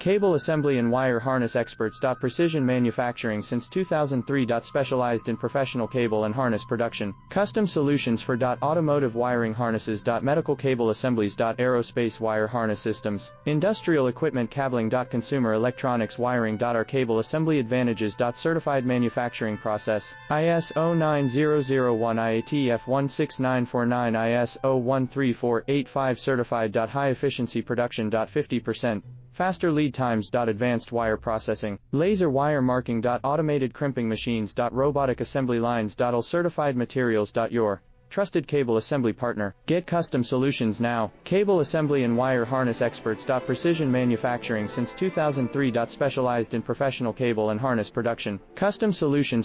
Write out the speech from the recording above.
Cable assembly and wire harness experts. Precision manufacturing since 2003. Specialized in professional cable and harness production. Custom solutions for automotive wiring harnesses. Medical cable assemblies. Aerospace wire harness systems. Industrial equipment cabling. Consumer electronics wiring. Our cable assembly advantages. Certified manufacturing process. ISO 9001 IATF 16949 ISO 13485 certified. High efficiency production. 50%. Faster lead times. Advanced wire processing. Laser wire marking. Automated crimping machines. Robotic assembly lines. All certified materials. Your trusted cable assembly partner. Get custom solutions now. Cable assembly and wire harness experts. Precision manufacturing since 2003. Specialized in professional cable and harness production. Custom solutions.